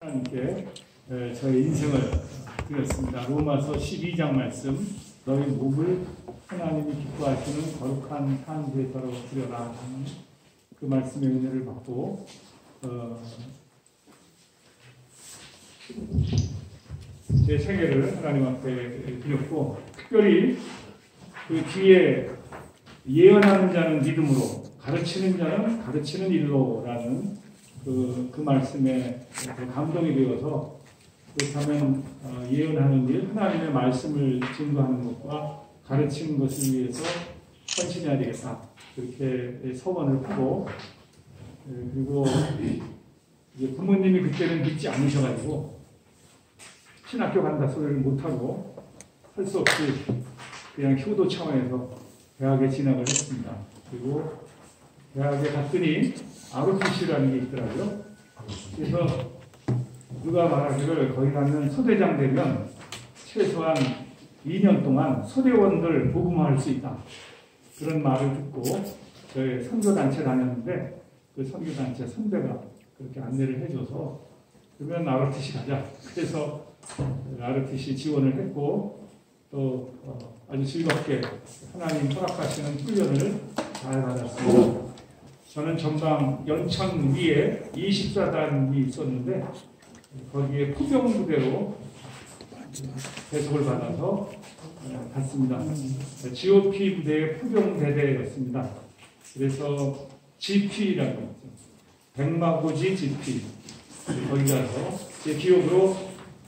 하나님께 저의 인생을 드렸습니다. 로마서 12장 말씀, 너희 몸을 하나님이 기뻐하시는 거룩한 산 제사로 드려라 하는 그 말씀의 은혜를 받고 제 생애를 하나님 앞에 드렸고, 특별히 그 뒤에 예언하는 자는 믿음으로, 가르치는 자는 가르치는 일로라는 그 말씀에 감동이 되어서, 그렇다면 예언하는 일, 하나님의 말씀을 증거하는 것과 가르치는 것을 위해서 헌신해야 되겠다, 그렇게 서원을 하고, 그리고 부모님이 그때는 믿지 않으셔가지고 신학교 간다 소리를 못하고 할 수 없이 그냥 효도 차원에서 대학에 진학을 했습니다. 그리고 대학에 갔더니 ROTC라는 게 있더라고요. 그래서 누가 말하기를 거기 가면 소대장 되면 최소한 2년 동안 소대원들 복음화할 수 있다, 그런 말을 듣고 저희 선교단체 다녔는데, 그 선교단체 선배가 그렇게 안내를 해줘서 그러면 ROTC 가자. 그래서 ROTC 지원을 했고, 또 아주 즐겁게 하나님 허락하시는 훈련을 잘 받았습니다. 저는 전방 연천 위에 24단이 있었는데, 거기에 포병부대로 배속을 받아서 갔습니다. GOP 부대의 포병대대였습니다. 그래서 GP라고 했죠. 백마고지 GP. 거기 가서 제 기억으로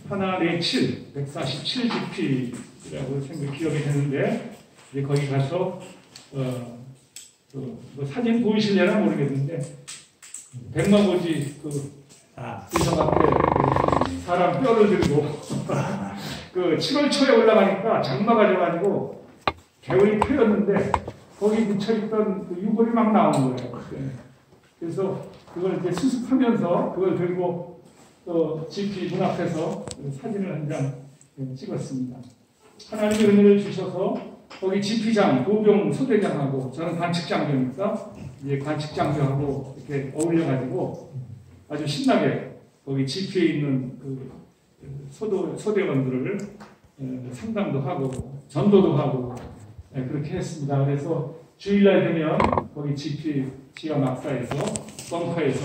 하나 4, 7, 147GP라고 기억이 되는데, 거기 가서 사진 보이실려나 모르겠는데, 백마고지 의성 앞에 사람 뼈를 들고 그 7월 초에 올라가니까 장마가 져가지고 개울이 트였는데 거기 묻혀있던 그 유골이 막 나오는 거예요. 그래서 그걸 이제 수습하면서 그걸 들고 또 GP 문 앞에서 사진을 한 장 찍었습니다. 하나님의 은혜를 주셔서 거기 GP장, 도병 소대장하고 저는 관측장교니까 이제 관측장교하고 이렇게 어울려가지고 아주 신나게 거기 GP에 있는 그 소대원들을 상담도 하고 전도도 하고 그렇게 했습니다. 그래서 주일날 되면 거기 GP 지하 막사에서 벙커에서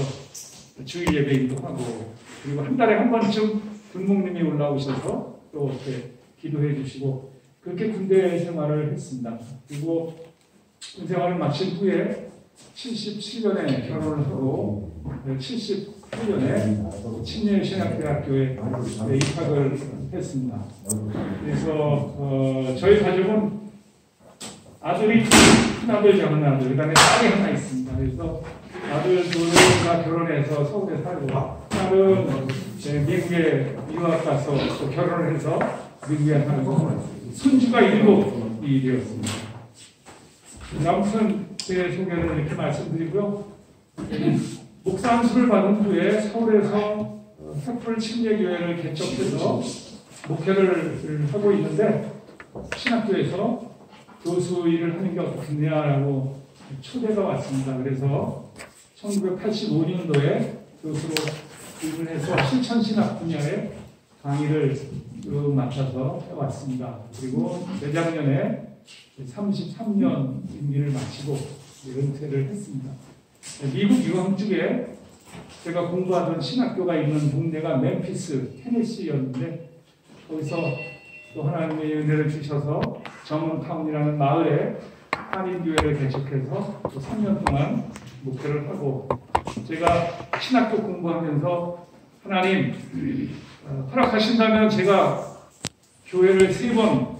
주일 예배기도 하고, 그리고 한 달에 한 번쯤 군목님이 올라오셔서 또 이렇게 기도해 주시고, 그렇게 군대 생활을 했습니다. 그리고 군 생활을 마친 후에 77년에 결혼을 하고 78년에 친례신학대학교에 입학을 했습니다. 그래서 저희 가족은 아들이 큰아들, 작은아들, 그 다음에 딸이 하나 있습니다. 그래서 아들 둘과 결혼해서 서울에 살고, 딸은 미국에 유학 가서 또 결혼을 해서 미국에 살고, 손주가 7이 되었습니다. 아무튼 제 소개를 이렇게 말씀드리고요. 목사 안수를 받은 후에 서울에서 횃불 침례교회를 개척해서 목회를 하고 있는데, 신학교에서 교수 일을 하는 게 어떻겠냐라고 초대가 왔습니다. 그래서 1985년도에 교수로 일을 해서 실천신학 분야의 강의를 맡아서 해왔습니다. 그리고 재작년에 33년 임기를 마치고 은퇴를 했습니다. 미국 유학 중에 제가 공부하던 신학교가 있는 동네가 멤피스, 테네시였는데, 거기서 또 하나님의 은혜를 주셔서 정원타운이라는 마을에 한인교회를 개척해서 또 3년 동안 목회를 하고, 제가 신학교 공부하면서 하나님 허락하신다면 제가 교회를 3번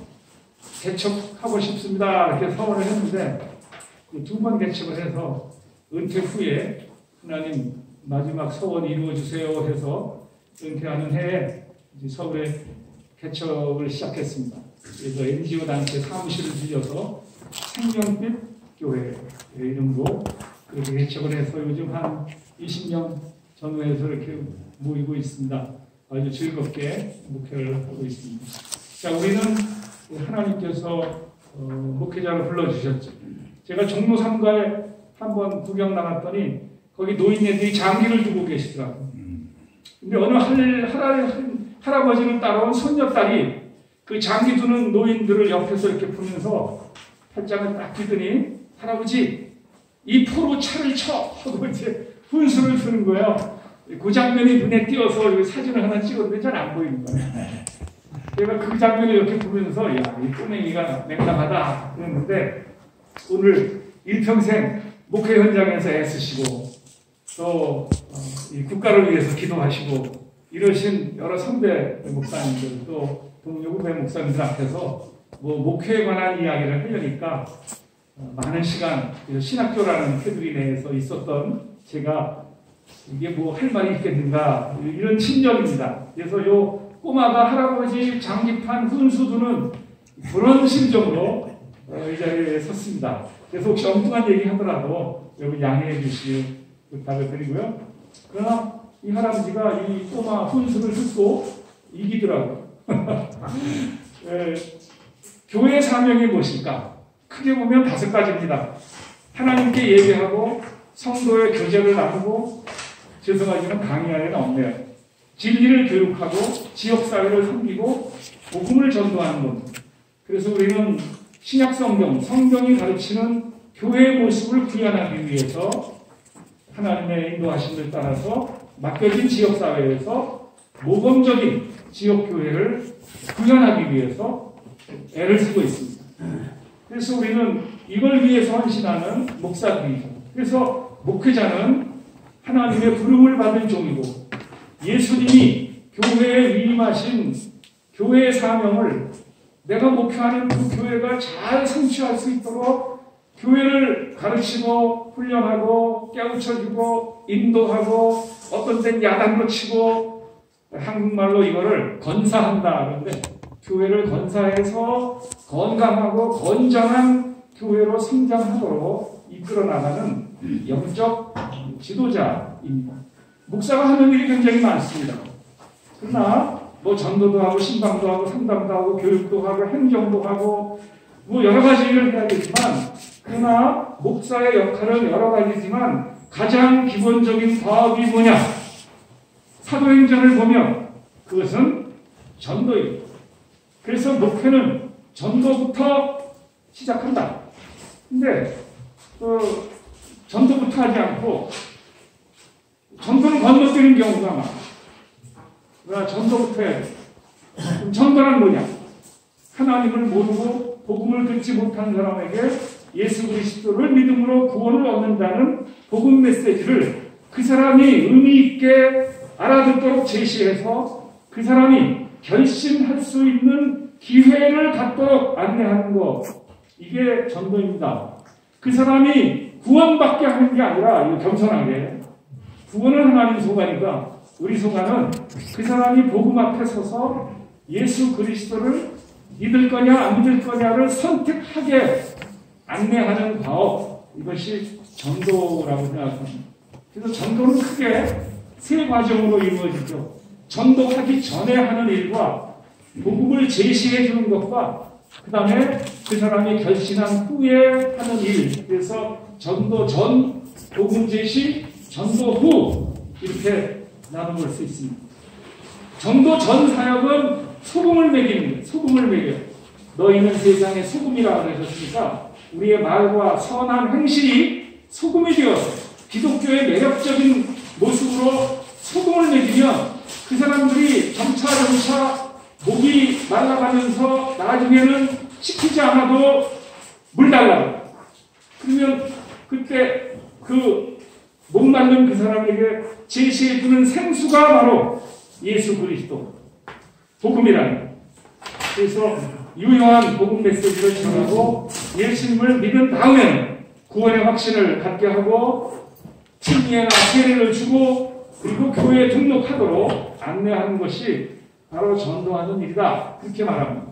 개척하고 싶습니다, 이렇게 서원을 했는데, 2번 개척을 해서 은퇴 후에 하나님 마지막 서원 이루어주세요 해서 은퇴하는 해에 서울에 개척을 시작했습니다. 그래서 NGO 단체 사무실을 빌려서 생명빛 교회 이름으로 그렇게 개척을 해서 요즘 한 20년 전후에서 이렇게 모이고 있습니다. 아주 즐겁게 목회를 하고 있습니다. 자, 우리는 하나님께서 목회자로 불러주셨죠. 제가 종로 3가에 한번 구경 나갔더니 거기 노인네들이 장기를 두고 계시더라고요. 근데 어느 할아버지는 따라온 손녀딸이 그 장기 두는 노인들을 옆에서 이렇게 보면서 팔짱을 딱 끼더니 할아버지 이 포로 차를 쳐 하고 이제 훈수를 두는 거예요. 그 장면이 눈에 띄어서 사진을 하나 찍었는데 잘 안 보이는 거예요. 제가 그 장면을 이렇게 보면서 야, 이 꼬맹이가 맹랑하다 그랬는데 오늘 일평생 목회 현장에서 애쓰시고 또 이 국가를 위해서 기도하시고 이러신 여러 선배 목사님들 또 동료 후배 목사님들 앞에서 뭐 목회에 관한 이야기를 하려니까 많은 시간 신학교라는 테두리 내에서 있었던 제가 이게 뭐 할 말이 있겠는가 이런 심정입니다. 그래서 요 꼬마가 할아버지 장기판 훈수두는 그런 심정으로 이 자리에 섰습니다. 그래서 혹시 엉뚱한 얘기 하더라도 여러분 양해해 주시길 부탁을 드리고요. 그러나 이 할아버지가 이 꼬마 훈수를 듣고 이기더라고요. 교회 사명이 무엇일까? 크게 보면 5가지입니다. 하나님께 예배하고 성도의 교제를 나누고 죄송하지만 강의 안에는 없네요. 진리를 교육하고 지역사회를 섬기고 복음을 전도하는 것. 그래서 우리는 신약성경, 성경이 가르치는 교회의 모습을 구현하기 위해서 하나님의 인도하심을 따라서 맡겨진 지역사회에서 모범적인 지역교회를 구현하기 위해서 애를 쓰고 있습니다. 그래서 우리는 이걸 위해서 헌신하는 목사들이죠. 그래서 목회자는 하나님의 부름을 받은 종이고 예수님이 교회에 위임하신 교회의 사명을 내가 목표하는 그 교회가 잘 성취할 수 있도록 교회를 가르치고 훈련하고 깨우쳐주고 인도하고 어떤 데는 야단도 치고 한국말로 이거를 건사한다. 그런데 교회를 건사해서 건강하고 건전한 교회로 성장하도록 이끌어 나가는 영적 지도자입니다. 목사가 하는 일이 굉장히 많습니다. 그러나 뭐 전도도 하고 신방도 하고 상담도 하고 교육도 하고 행정도 하고 뭐 여러 가지 일을 해야 되지만 그러나 목사의 역할은 여러 가지지만 가장 기본적인 과업이 뭐냐? 사도행전을 보면 그것은 전도입니다. 그래서 목회는 전도부터 시작한다. 근데 전도부터 하지 않고 전도를 건너뛰는 경우가 많아. 그러나 전도부터 해야 돼. 그럼 전도란 뭐냐? 하나님을 모르고 복음을 듣지 못한 사람에게 예수 그리스도를 믿음으로 구원을 얻는다는 복음 메시지를 그 사람이 의미 있게 알아듣도록 제시해서 그 사람이 결심할 수 있는 기회를 갖도록 안내하는 것. 이게 전도입니다. 그 사람이 구원받게 하는 게 아니라 겸손하게 구원은 하나님 소관이다. 우리 소관은 그 사람이 복음 앞에 서서 예수 그리스도를 믿을 거냐 안 믿을 거냐를 선택하게 안내하는 과업. 이것이 전도라고 생각합니다. 그래서 전도는 크게 3과정으로 이루어지죠. 전도하기 전에 하는 일과 복음을 제시해 주는 것과 그 다음에 그 사람이 결신한 후에 하는 일. 그래서 전도 전, 복음 제시, 전도 후 이렇게 나눠볼 수 있습니다. 전도 전 사역은 소금을 먹이는 거예요. 소금을 먹여요. 너희는 세상의 소금이라고 그러셨으니까 우리의 말과 선한 행실이 소금이 되어서 기독교의 매력적인 모습으로 소금을 먹이면 그 사람들이 점차 목이 말라가면서 나중에는 시키지 않아도 물 달라고. 그러면 그때 그 못 맞는 그 사람에게 제시해주는 생수가 바로 예수 그리스도 복음이라는. 그래서 유효한 복음 메시지를 전하고 예수님을 믿은 다음에는 구원의 확신을 갖게 하고 침례나 세례를 주고 그리고 교회에 등록하도록 안내하는 것이 바로 전도하는 일이다. 그렇게 말합니다.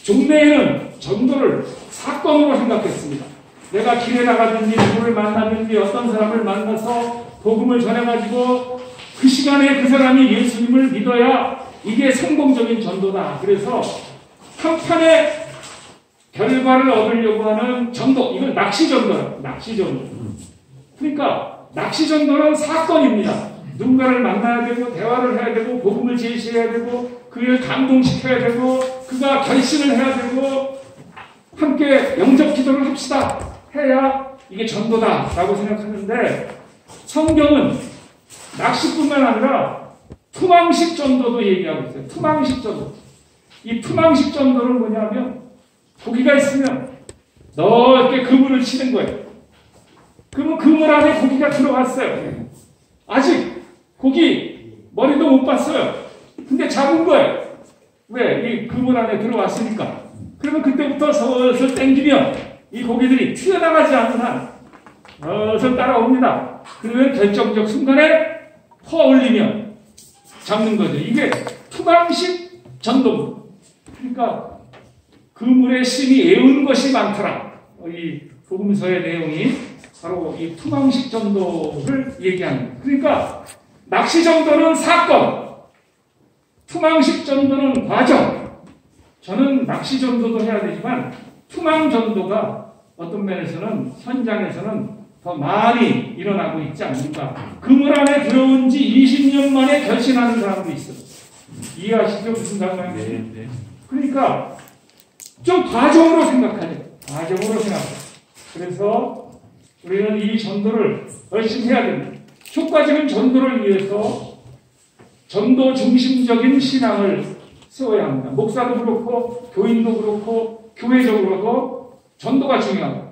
종래에는 전도를 사건으로 생각했습니다. 내가 길에 나가든지 누구를 만나든지 어떤 사람을 만나서 복음을 전해가지고 그 시간에 그 사람이 예수님을 믿어야 이게 성공적인 전도다. 그래서 한 판의 결과를 얻으려고 하는 전도, 이걸 낚시전도라고. 낚시전도. 그러니까 낚시전도는 사건입니다. 누군가를 만나야 되고 대화를 해야 되고 복음을 제시해야 되고 그를 감동시켜야 되고 그가 결심을 해야 되고 함께 영접 기도를 합시다 해야 이게 전도다라고 생각하는데 성경은 낚시뿐만 아니라 투망식 전도도 얘기하고 있어요. 투망식 전도. 이 투망식 전도는 뭐냐면 고기가 있으면 넓게 그물을 치는 거예요. 그러면 그물 안에 고기가 들어갔어요. 아직 고기 머리도 못 봤어요. 근데 잡은 거예요. 왜? 이 그물 안에 들어왔으니까. 그러면 그때부터 슬슬 땡기면 이 고기들이 튀어나가지 않는 한 슬슬 따라옵니다. 그러면 결정적 순간에 퍼올리면 잡는 거죠. 이게 투망식 전도입니다. 그러니까 그물에 심히 애운 것이 많더라. 이 복음서의 내용이 바로 이 투망식 전도를 얘기합니다. 그러니까 낚시 전도는 사건, 투망식 전도는 과정. 저는 낚시 전도도 해야 되지만 투망 전도가 어떤 면에서는 현장에서는 더 많이 일어나고 있지 않습니까? 그물 안에 들어온 지 20년 만에 결심하는 사람도 있어요. 이해하시죠? 무슨 상황인지? 네. 그러니까 좀 과정으로 생각하죠. 과정으로 생각해요. 그래서 우리는 이 전도를 열심히 해야 됩니다. 효과적인 전도를 위해서 전도 중심적인 신앙을 세워야 합니다. 목사도 그렇고 교인도 그렇고 교회적으로도 전도가 중요합니다.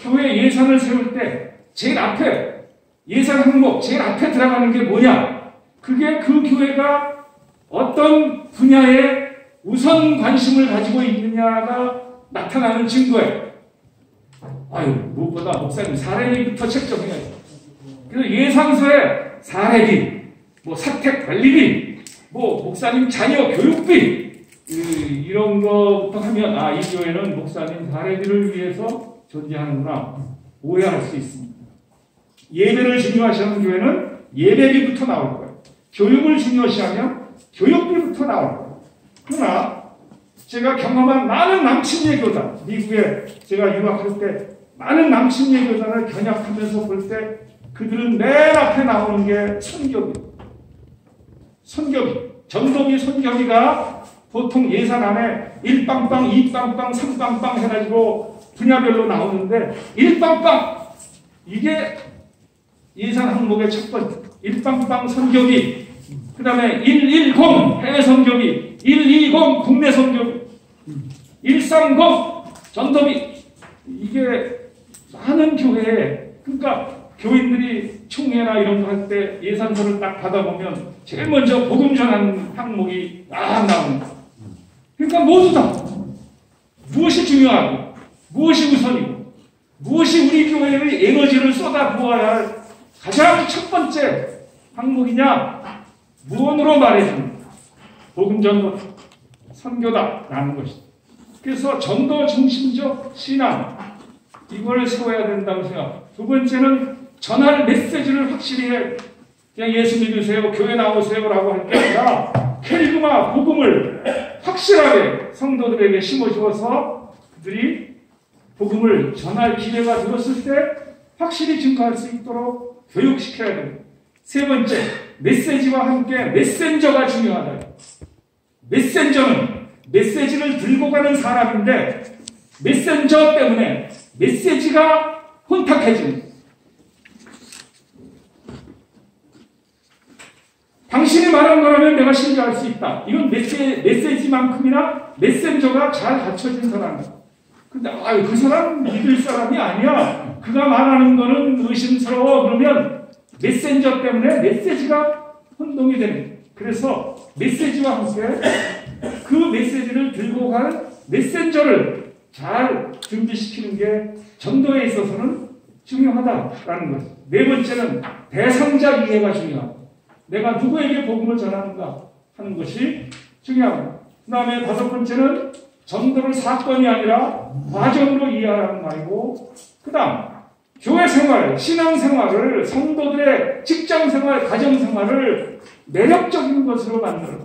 교회 예산을 세울 때 제일 앞에 예산 항목 제일 앞에 들어가는 게 뭐냐? 그게 그 교회가 어떤 분야에 우선 관심을 가지고 있느냐가 나타나는 증거예요. 아유, 무엇보다 목사님 사례비부터 책정해야죠. 그래서 예상서에 사례비, 사택 관리비, 목사님 자녀 교육비 이런 거부터 하면 이 교회는 목사님 사례비를 위해서 존재하는구나 오해할 수 있습니다. 예배를 중요시하는 교회는 예배비부터 나올 거예요. 교육을 중요시하면 교육비부터 나올 거예요. 그러나 제가 경험한 많은 남친 예교단, 미국에 제가 유학할 때 많은 남친 예교단을 견학하면서 볼 때 그들은 맨 앞에 나오는 게 선교비. 전도비 선교비가 보통 예산 안에 1빵빵, 2빵빵, 3빵빵 해가지고 분야별로 나오는데 1빵빵 이게 예산 항목의 첫 번째 1빵빵 선교비, 그 다음에 110 해외 선교비, 120 국내 선교비, 130 전도비. 이게 많은 교회에, 그러니까 교인들이 총회나 이런 거 할 때 예산서를 딱 받아보면 제일 먼저 복음 전하는 항목이 나옵니다. 그러니까 모두 다 무엇이 중요하고 무엇이 우선이고 무엇이 우리 교회의 에너지를 쏟아부어야 할 가장 첫 번째 항목이냐? 무언으로 말해줍니다. 복음 전도 선교다라는 것이죠. 그래서 전도 중심적 신앙 이걸 세워야 된다고 생각합니다. 두 번째는 전할 메시지를 확실히 해. 그냥 예수 믿으세요, 교회 나오세요라고 할 게 아니라 캐리그마 복음을 확실하게 성도들에게 심어주어서 그들이 복음을 전할 기회가 들었을 때 확실히 증거할 수 있도록 교육시켜야 됩니다. 세 번째, 메시지와 함께 메신저가 중요하다. 메신저는 메시지를 들고 가는 사람인데 메신저 때문에 메시지가 혼탁해집니다. 당신이 말한 거라면 내가 신뢰할 수 있다. 이건 메시지만큼이나 메신저가 잘 갖춰진 사람이다. 근데 그 사람 믿을 사람이 아니야. 그가 말하는 거는 의심스러워. 그러면 메신저 때문에 메시지가 혼동이 됩니다. 그래서 메시지와 함께 그 메시지를 들고 갈 메신저를 잘 준비시키는 게 전도에 있어서는 중요하다라는 것입니다. 네 번째는 대상자 이해가 중요합니다. 내가 누구에게 복음을 전하는가 하는 것이 중요합니다. 그 다음에 다섯 번째는 전도를 사건이 아니라 과정으로 이해하라는 말이고, 그 다음 교회 생활, 신앙 생활을, 성도들의 직장 생활, 가정 생활을 매력적인 것으로 만들어.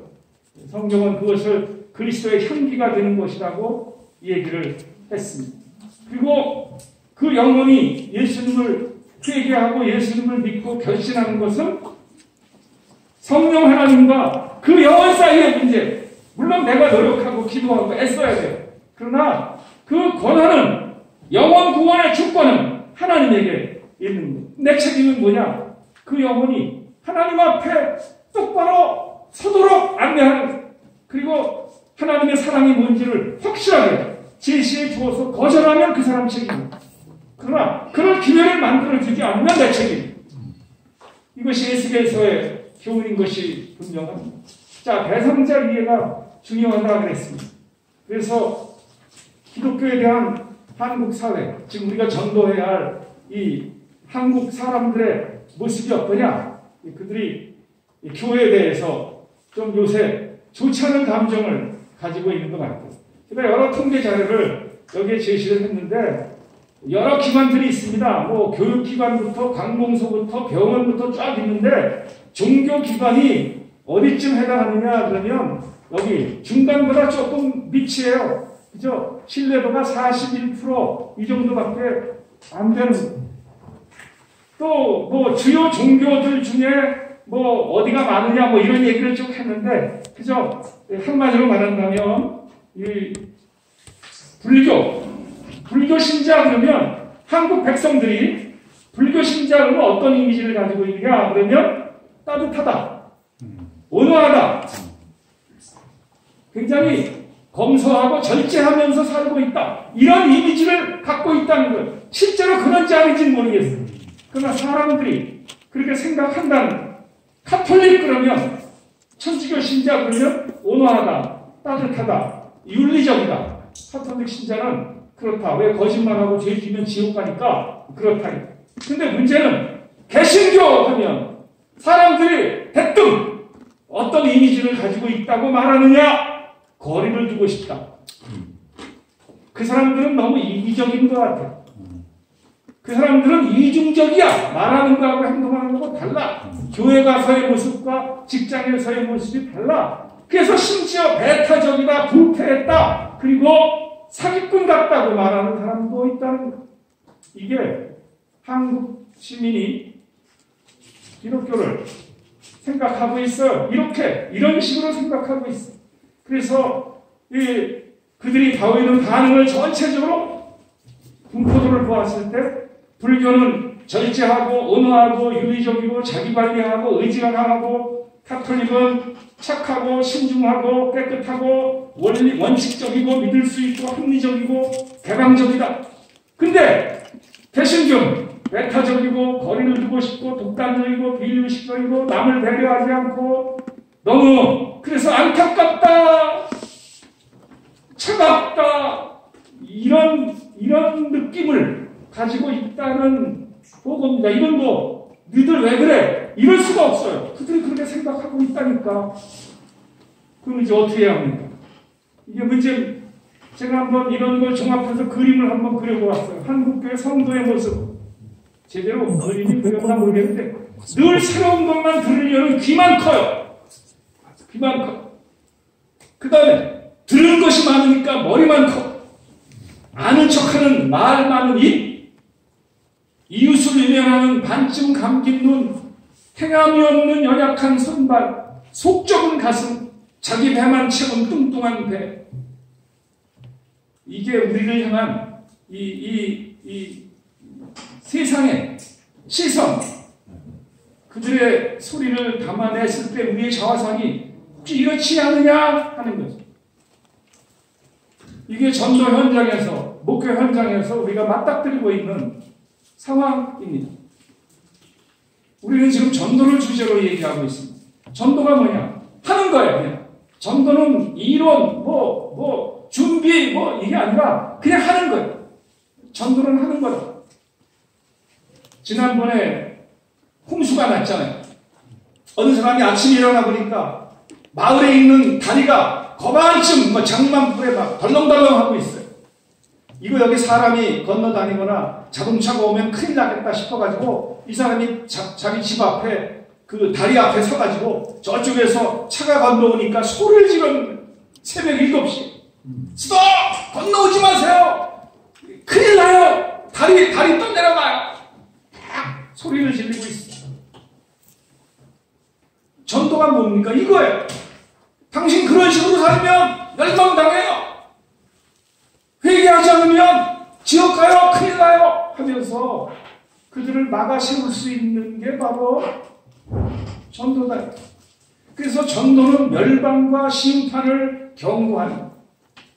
성경은 그것을 그리스도의 향기가 되는 것이라고 얘기를 했습니다. 그리고 그 영혼이 예수님을 회개하고 예수님을 믿고 결신하는 것은 성령 하나님과 그 영혼 사이의 문제. 물론 내가 노력하고 기도하고 애써야 돼요. 그러나 그 권한은, 영혼 구원의 주권은 하나님에게 있는 거예요. 내 책임은 뭐냐? 그 영혼이 하나님 앞에 똑바로 서도록 안내하는 거예요. 그리고 하나님의 사랑이 뭔지를 확실하게 제시해 주어서 거절하면 그 사람 책임입니다. 그러나 그런 기회를 만들어주지 않으면 내 책임. 이것이 에스겔서의 교훈인 것이 분명합니다. 자, 대상자 이해가 중요하다고 그랬습니다. 그래서 기독교에 대한 한국 사회, 지금 우리가 전도해야 할 이 한국 사람들의 모습이 어떠냐? 그들이 교회에 대해서 좀 요새 좋지 않은 감정을 가지고 있는 것 같아요. 제가 여러 통계 자료를 여기에 제시를 했는데 여러 기관들이 있습니다. 뭐 교육기관부터 관공서부터 병원부터 쫙 있는데 종교기관이 어디쯤 해당하느냐 그러면 여기 중간보다 조금 밑이에요. 그죠? 신뢰도가 41% 이 정도밖에 안 되는 거예요. 또 뭐 주요 종교들 중에 뭐 어디가 많으냐 뭐 이런 얘기를 쭉 했는데 그죠? 한마디로 말한다면 이 불교 신자 그러면 한국 백성들이 불교 신자로 어떤 이미지를 가지고 있느냐 그러면 따뜻하다, 온화하다, 굉장히 검소하고 절제하면서 살고 있다, 이런 이미지를 갖고 있다는 거예요. 실제로 그런지 아닌지는 모르겠어요. 그러나 사람들이 그렇게 생각한다는 거예요. 카톨릭 그러면, 천주교 신자 그러면 온화하다, 따뜻하다, 윤리적이다. 카톨릭 신자는 그렇다. 왜 거짓말하고 죄 지면 지옥 가니까 그렇다. 근데 문제는 개신교 하면 사람들이 대뜸 어떤 이미지를 가지고 있다고 말하느냐? 거리를 두고 싶다. 그 사람들은 너무 이기적인 것 같아. 그 사람들은 이중적이야. 말하는 거하고 행동하는 거하고 달라. 교회 가서의 모습과 직장에서의 모습이 달라. 그래서 심지어 배타적이다, 부패했다, 그리고 사기꾼 같다고 말하는 사람도 있다는 거. 이게 한국 시민이 기독교를 생각하고 있어요. 이런 식으로 생각하고 있어요. 그래서 그들이 보이는 반응을 전체적으로 분포도를 보았을 때 불교는 절제하고 온화하고 윤리적이고 자기관리하고 의지가 강하고, 카톨릭은 착하고 신중하고 깨끗하고 원칙적이고 믿을 수 있고 합리적이고 개방적이다. 근데 개신교는 배타적이고 거리를 두고 싶고 독단적이고 비의식적이고 남을 배려하지 않고 너무 그래서 안타깝다, 차갑다, 이런 느낌을 가지고 있다는 보고입니다. 이건 뭐 니들 왜 그래? 이럴 수가 없어요. 그들이 그렇게 생각하고 있다니까. 그럼 이제 어떻게 해야 합니까? 이게 문제. 제가 한번 이런 걸 종합해서 그림을 한번 그려보았어요. 한국교회 성도의 모습. 제대로 그림이 그렸나 모르겠는데 늘 새로운 것만 들으려는 귀만 커요. 귀만 커. 그 다음에 들은 것이 많으니까 머리만 커. 아는 척하는 말 많은 입, 이웃을 외면하는 반쯤 감긴 눈, 행함이 없는 연약한 손발, 속 좁은 가슴, 자기 배만 채운 뚱뚱한 배. 이게 우리를 향한 이 세상의 시선, 그들의 소리를 담아냈을 때 우리의 자화상이 혹시 이렇지 않느냐 하는 거죠. 이게 전도 현장에서, 목회 현장에서 우리가 맞닥뜨리고 있는 상황입니다. 우리는 지금 전도를 주제로 얘기하고 있습니다. 전도가 뭐냐? 하는 거예요, 그냥. 전도는 이론, 준비, 이게 아니라 그냥 하는 거예요. 전도는 하는 거다. 지난번에 홍수가 났잖아요. 어느 사람이 아침에 일어나 보니까 마을에 있는 다리가 거반쯤 장만불에 막 덜렁덜렁 하고 있어요. 이거 여기 사람이 건너다니거나 자동차가 오면 큰일 나겠다 싶어가지고 이 사람이 자기 집 앞에 그 다리 앞에 서가지고 저쪽에서 차가 건너오니까 소리를 지르는 새벽 7시. 스톱! 건너오지 마세요! 큰일 나요! 다리 또 내려가요! 소리를 지르고 있어요. 전도가 뭡니까? 이거예요. 당신 그런 식으로 살면 멸망당해요. 회개하지 않으면 지옥 가요, 큰일 나요 하면서 그들을 막아 세울 수 있는 게 바로 전도다. 그래서 전도는 멸망과 심판을 경고하는,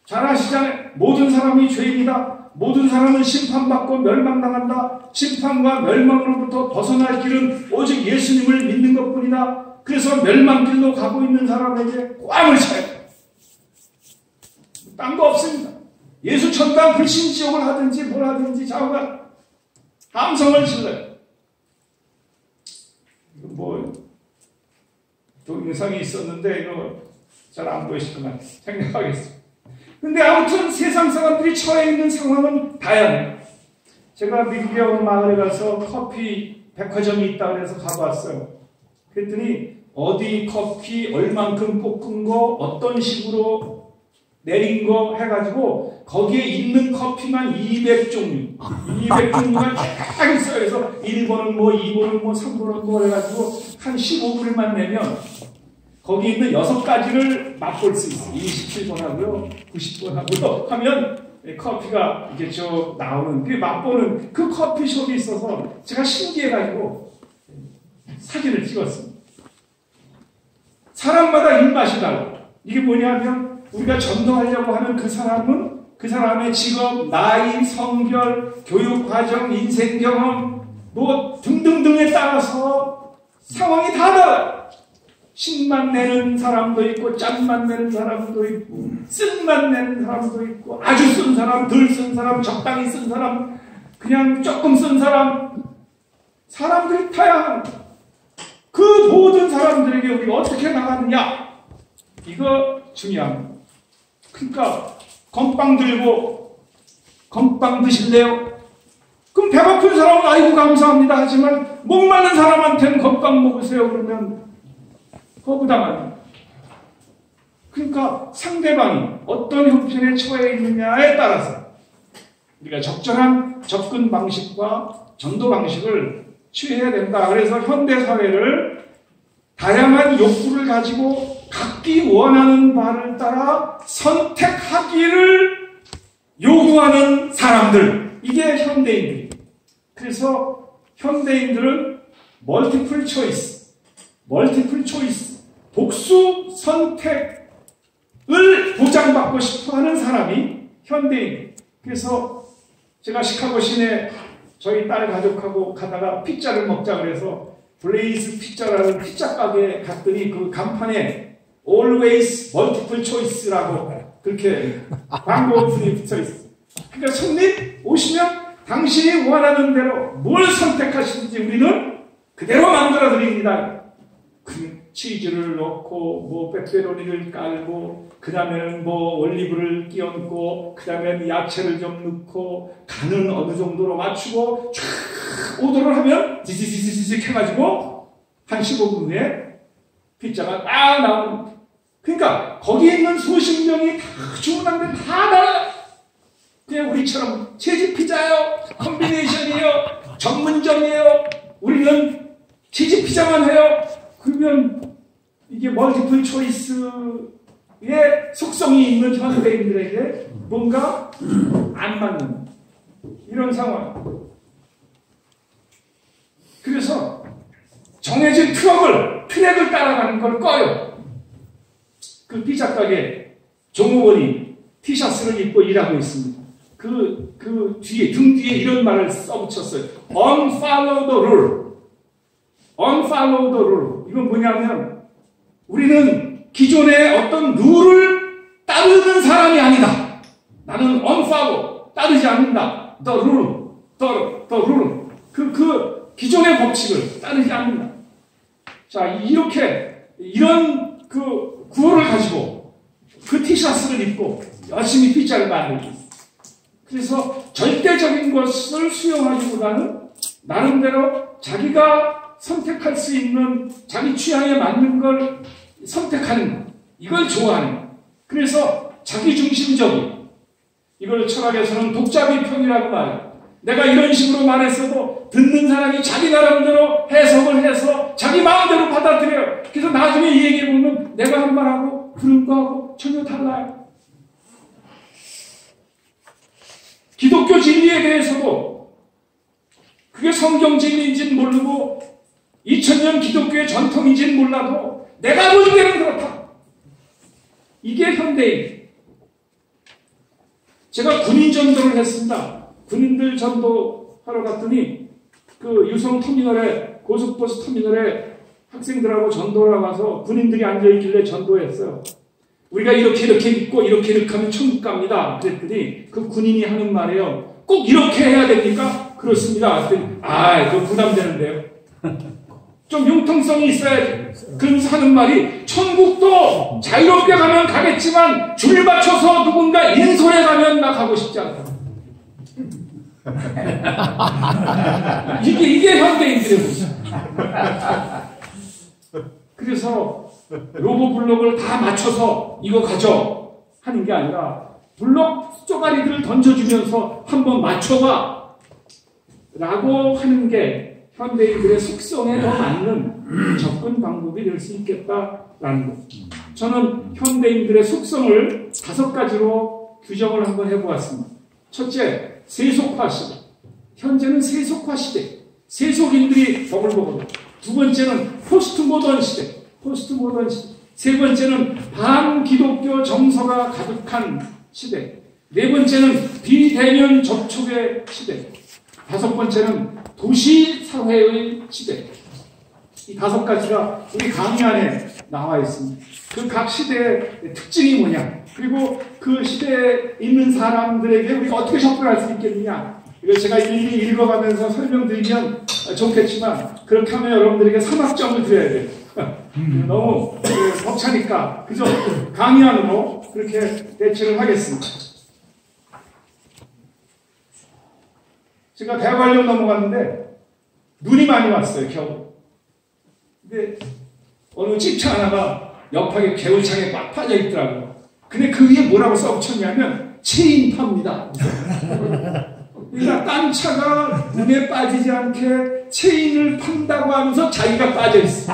잘 아시잖아요. 모든 사람이 죄인이다. 모든 사람은 심판받고 멸망당한다. 심판과 멸망으로부터 벗어날 길은 오직 예수님을 믿는 것뿐이다. 그래서 멸망길로 가고 있는 사람에게 꽝을 쳐요. 딴 거 없습니다. 예수 천당 불신지옥을 하든지 뭘 하든지 좌우간 함성을 질러요. 동영상이 있었는데 이거 잘 안 보이실 것 같아요. 생략하겠습니다. 근데 아무튼 세상 사람들이 처해 있는 상황은 다양해요. 제가 미국에 어느 마을에 가서 커피 백화점이 있다고 해서 가봤어요. 그랬더니 어디 커피 얼만큼 볶은 거 어떤 식으로 내린 거 해가지고 거기에 있는 커피만 200종류 200종류가 쫙 있어요. 그래서 1번은 뭐 2번은 뭐 3번은 뭐 해가지고 한 15불만 내면 거기 있는 6가지를 맛볼 수 있어요. 27번 하고요 90번 하고요 하면 커피가 이렇게 쭉 나오는 그 맛보는 그 커피숍이 있어서 제가 신기해가지고 사진을 찍었습니다. 사람마다 입맛이 달라요. 이게 뭐냐면 우리가 전도하려고 하는 그 사람은 그 사람의 직업, 나이, 성별, 교육과정, 인생경험 뭐 등등등에 따라서 상황이 다 달라요. 신만 내는 사람도 있고 짠만 내는 사람도 있고 쓴만 내는 사람도 있고 아주 쓴 사람, 덜 쓴 사람, 적당히 쓴 사람, 그냥 조금 쓴 사람, 사람들이 다양한 그 모든 사람들에게 우리가 어떻게 나가느냐 이거 중요합니다. 그러니까 건빵 들고 건빵 드실래요? 그럼 배고픈 사람은 아이고 감사합니다 하지만 목 마른 사람한테는 건빵 먹으세요 그러면 거부당합니다. 그러니까 상대방이 어떤 형편에 처해 있느냐에 따라서 우리가 적절한 접근 방식과 전도 방식을 취해야 된다. 그래서 현대사회를 다양한 욕구를 가지고 각기 원하는 바를 따라 선택하기를 요구하는 사람들, 이게 현대인들이에요. 그래서 현대인들은 멀티플 초이스, 복수 선택을 보장받고 싶어하는 사람이 현대인. 그래서 제가 시카고 시내 저희 딸 가족하고 가다가 피자를 먹자 그래서 블레이즈 피자라는 피자 가게에 갔더니 그 간판에 Always Multiple Choice라고 그렇게 광고문이 붙어 있어요. 그러니까 손님 오시면 당신이 원하는 대로 뭘 선택하시는지 우리는 그대로 만들어 드립니다. 치즈를 넣고 뭐 페페로니를 깔고 그 다음에는 뭐 올리브를 끼얹고 그 다음에는 야채를 좀 넣고 간은 어느 정도로 맞추고 쫙 오더를 하면 지지지지직 해가지고 한 15분 후에 피자가 딱 나오는. 그러니까 거기 있는 수십 명이 다 주문하는데 다 달라요. 그냥 우리처럼 치즈 피자요, 콤비네이션이에요, 전문점이에요. 우리는 치즈 피자만 해요. 그러면 이게 멀티플 초이스의 속성이 있는 현대인들에게 뭔가 안 맞는 이런 상황. 그래서 정해진 트랙을 따라가는 걸 꺼요. 그 피자 가게 종업원이 티셔츠를 입고 일하고 있습니다. 그 뒤에, 등 뒤에 이런 말을 써붙였어요. Unfollow the rule. Unfollow the rule. 이건 뭐냐면 우리는 기존의 어떤 룰을 따르는 사람이 아니다. 나는 unfollow, 따르지 않는다. The rule, the rule. 그 기존의 법칙을 따르지 않는다. 자, 이런 그 구호를 가지고 그 티셔츠를 입고 열심히 피자를 만들고 있어요. 그래서 절대적인 것을 수용하기보다는 나름대로 자기가 선택할 수 있는 자기 취향에 맞는 걸 선택하는 것. 이걸 좋아하는 것. 그래서 자기중심적인, 이걸 철학에서는 독자비평이라고 말해요. 내가 이런 식으로 말했어도 듣는 사람이 자기 나름대로 해석을 해서 자기 마음대로 받아들여요. 그래서 나중에 얘기해보면 내가 한 말하고 그런 거하고 전혀 달라요. 기독교 진리에 대해서도 그게 성경 진리인지는 모르고 2000년 기독교의 전통인지는 몰라도 내가 보기에는 그렇다. 이게 현대인. 제가 군인 전도를 했습니다. 군인들 전도하러 갔더니 그 유성 터미널에, 고속버스 터미널에 학생들하고 전도를 와서 군인들이 앉아있길래 전도했어요. 우리가 이렇게 믿고 이렇게 하면 천국 갑니다. 그랬더니 그 군인이 하는 말이에요. 꼭 이렇게 해야 됩니까? 그렇습니다. 그랬더니 그거 부담되는데요. 좀 융통성이 있어야지. 그러면서 하는 말이 천국도 자유롭게 가면 가겠지만 줄 맞춰서 누군가 인솔해 가면 나 가고 싶지 않다. 이게 현대인들의 모습. 그래서 로고 블록을 다 맞춰서 이거 가져 하는 게 아니라 블록 쪼가리들을 던져주면서 한번 맞춰봐 라고 하는 게 현대인들의 속성에 더 맞는 접근 방법이 될 수 있겠다라는 것. 저는 현대인들의 속성을 5가지로 규정을 한번 해보았습니다. 첫째, 세속화 시대. 현재는 세속화 시대. 세속인들이 버글버글. 두 번째는 포스트 모던 시대. 세 번째는 반기독교 정서가 가득한 시대. 네 번째는 비대면 접촉의 시대. 5번째는 도시사회의 시대. 이 5가지가 우리 강의 안에 나와 있습니다. 그 각 시대의 특징이 뭐냐, 그리고 그 시대에 있는 사람들에게 우리가 어떻게 접근할 수 있겠느냐, 이걸 제가 일일이 읽어가면서 설명드리면 좋겠지만 그렇게 하면 여러분들에게 3학점을 드려야 돼요. 너무 벅차니까 그저 강의 안으로 그렇게 대처를 하겠습니다. 제가 대학 관련 넘어갔는데 눈이 많이 왔어요, 겨우. 근데 어느 집차 하나가 옆에 개울창에 꽉 파져 있더라고요. 근데 그 위에 뭐라고 써붙였냐면 체인파입니다. 그러니까 딴 차가 눈에 빠지지 않게 체인을 판다고 하면서 자기가 빠져 있어.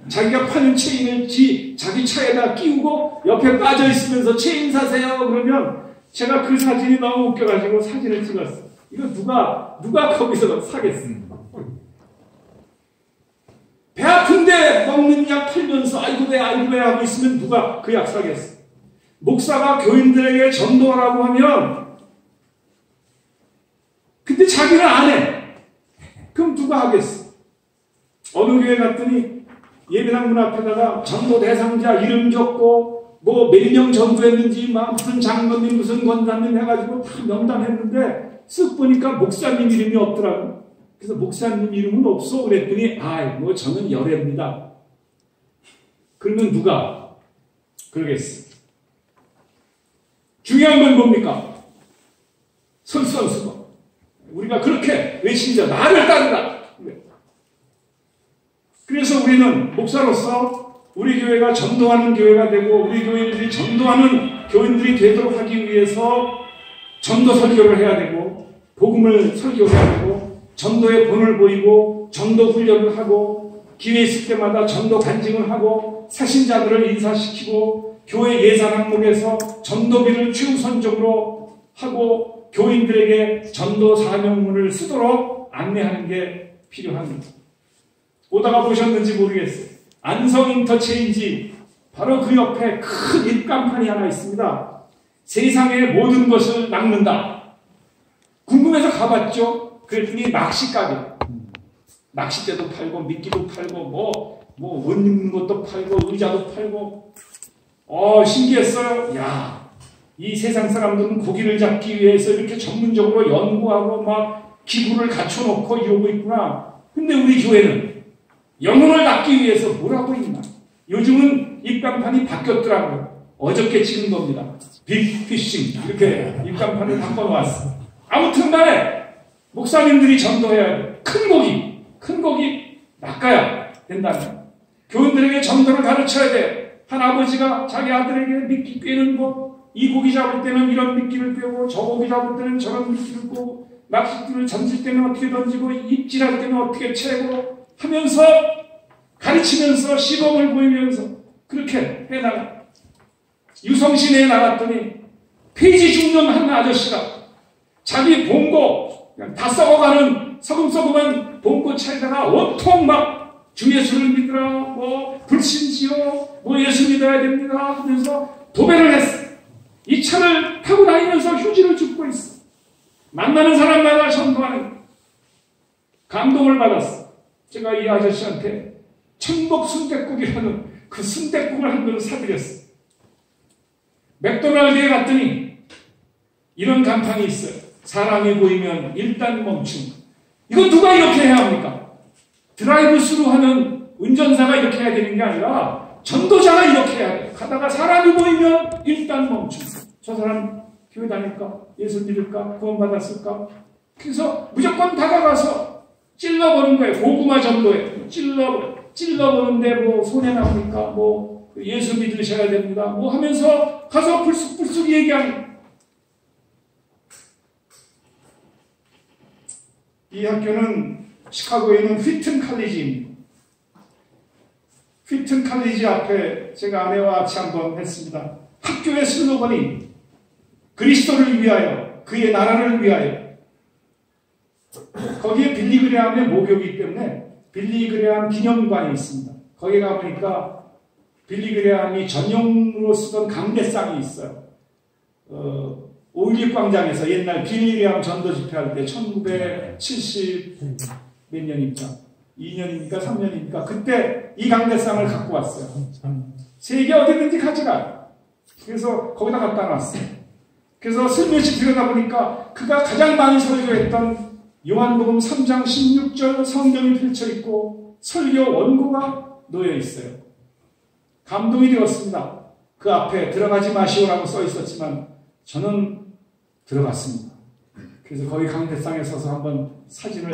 자기가 파는 체인을 자기 차에다 끼우고 옆에 빠져 있으면서 체인 사세요 그러면 제가 그 사진이 너무 웃겨가지고 사진을 찍었어. 이거 누가 거기서 사겠습니까? 배 아픈데 먹는 약 팔면서 아이고 배 하고 있으면 누가 그 약 사겠어? 목사가 교인들에게 전도하라고 하면 근데 자기는 안 해. 그럼 누가 하겠어? 어느 교회 갔더니 예배당 문 앞에다가 전도 대상자 이름 적고 뭐 몇 명 전도했는지 막 무슨 장로님 무슨 권사님 해가지고 다 명단했는데 쓱 보니까 목사님 이름이 없더라고. 그래서 목사님 이름은 없어 그랬더니 뭐 저는 열애입니다. 그러면 누가 그러겠어? 중요한 건 뭡니까? 선수가 우리가 그렇게 외치자 나를 따르라. 그래서 우리는 목사로서 우리 교회가 전도하는 교회가 되고 우리 교인들이 전도하는 교인들이 되도록 하기 위해서 전도 설교를 해야 되고 복음을 설교해야 되고 전도의 본을 보이고 전도 훈련을 하고 기회 있을 때마다 전도 간증을 하고 사신자들을 인사시키고 교회 예산 항목에서 전도비를 최우선적으로 하고 교인들에게 전도 사명문을 쓰도록 안내하는 게 필요합니다. 오다가 보셨는지 모르겠어요. 안성 인터체인지 바로 그 옆에 큰 입간판이 하나 있습니다. 세상의 모든 것을 낚는다. 궁금해서 가봤죠. 그랬더니 낚시가게. 낚싯대도 팔고 미끼도 팔고 뭐 옷 입는 것도 팔고 의자도 팔고 신기했어요. 이 세상 사람들은 고기를 잡기 위해서 이렇게 전문적으로 연구하고 막 기구를 갖춰놓고 이러고 있구나. 근데 우리 교회는 영혼을 낚기 위해서 뭘 하고 있나? 요즘은 입간판이 바뀌었더라고요. 어저께 찍은 겁니다. 빅피싱 이렇게 입간판을 바꿔놓았어. 아무튼 간에 목사님들이 전도해야 돼. 큰 고기 낚아야 된다면 교인들에게 전도를 가르쳐야 돼. 한 아버지가 자기 아들에게 미끼 꿰는 법, 이 고기 잡을 때는 이런 미끼를 꿰고 저 고기 잡을 때는 저런 미끼를 꿰고 낚싯줄을 던질 때는 어떻게 던지고 입질할 때는 어떻게 채고 하면서 가르치면서 시범을 보이면서 그렇게 해나가. 유성시내에 나갔더니 폐지 죽는 한 아저씨가 자기 봉고 그냥 다 썩어가는 서금서금한 봉고 차에다가 온통 막 주 예수를 믿으라, 뭐 불신지요, 뭐 예수 믿어야 됩니다 하면서 도배를 했어. 이 차를 타고 다니면서 휴지를 줍고 있어. 만나는 사람마다 전도하는 감동을 받았어. 제가 이 아저씨한테 천복 순댓국이라는 그 순댓국을 한 그릇 사드렸어. 맥도날드에 갔더니 이런 간판이 있어요. 사람이 보이면 일단 멈춤. 이건 누가 이렇게 해야 합니까? 드라이브 스루 하는 운전사가 이렇게 해야 되는 게 아니라 전도자가 이렇게 해야 돼요. 가다가 사람이 보이면 일단 멈춤. 저 사람 교회 다닐까? 예수 믿을까? 구원받았을까? 그래서 무조건 다가가서 찔러보는 거예요. 고구마 전도에 찔러보는데 뭐 손해납니까? 뭐 예수 믿으셔야 됩니다. 뭐 하면서 가서 불쑥불쑥 얘기하는. 이 학교는 시카고에 있는 휘튼 칼리지입니다. 휘튼 칼리지 앞에 제가 아내와 같이 한번 했습니다. 학교의 슬로건이 그리스도를 위하여, 그의 나라를 위하여. 거기에 빌리 그레함의 모교이기 때문에 빌리 그레함 기념관이 있습니다. 거기에 가보니까 빌리 그레함이 전용으로 쓰던 강대상이 있어요. 5.16 광장에서 옛날 빌리 그레함 전도 집회할 때 1970 몇 년입니까? 2년입니까? 3년입니까? 그때 이 강대상을 갖고 왔어요. 세계 어디든지 가져가. 그래서 거기다 갖다 놨어요. 그래서 슬며시 들여다보니까 그가 가장 많이 설교했던 요한복음 3장 16절 성경이 펼쳐있고 설교 원고가 놓여있어요. 감동이 되었습니다. 그 앞에 들어가지 마시오라고 써있었지만 저는 들어갔습니다. 그래서 거기 강대상에 서서 한번 사진을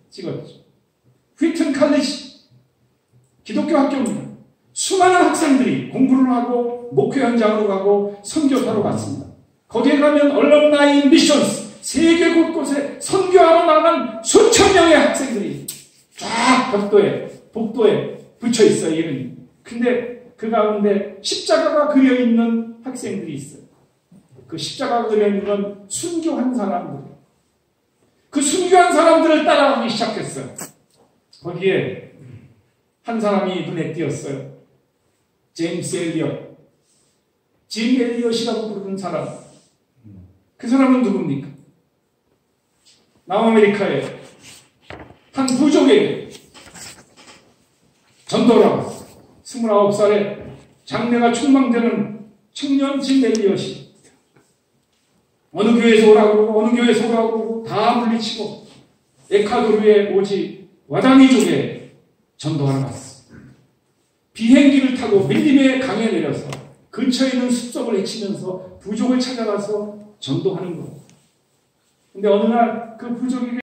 찍었죠. 휘튼 칼리지 기독교 학교입니다. 수많은 학생들이 공부를 하고 목회 현장으로 가고 선교사로 갔습니다. 거기에 가면 얼럼나이 미션스 세계 곳곳에 선교하러 나간 수천 명의 학생들이 쫙 복도에 붙여 있어요. 이름이. 근데 그 가운데 십자가가 그려 있는 학생들이 있어요. 그 십자가가 그려 있는 건 순교한 사람들. 그 순교한 사람들을 따라가기 시작했어요. 거기에 한 사람이 눈에 띄었어요. 제임스 엘리엇. 짐 엘리엇이라고 부르는 사람. 그 사람은 누굽니까? 남아메리카의 한 부족에게 전도를 하고 29살에 장래가 촉망되는 청년 짐 엘리엇이 어느 교회에서 오라고 그러고 어느 교회에서 오라고 그러고 다 물리치고 에콰도르의 오지 와다니족에 전도하러 갔어. 비행기를 타고 밀림의 강에 내려서 근처에 있는 숲속을 헤치면서 부족을 찾아가서 전도하는 거예요. 근데 어느 날 그 부족에게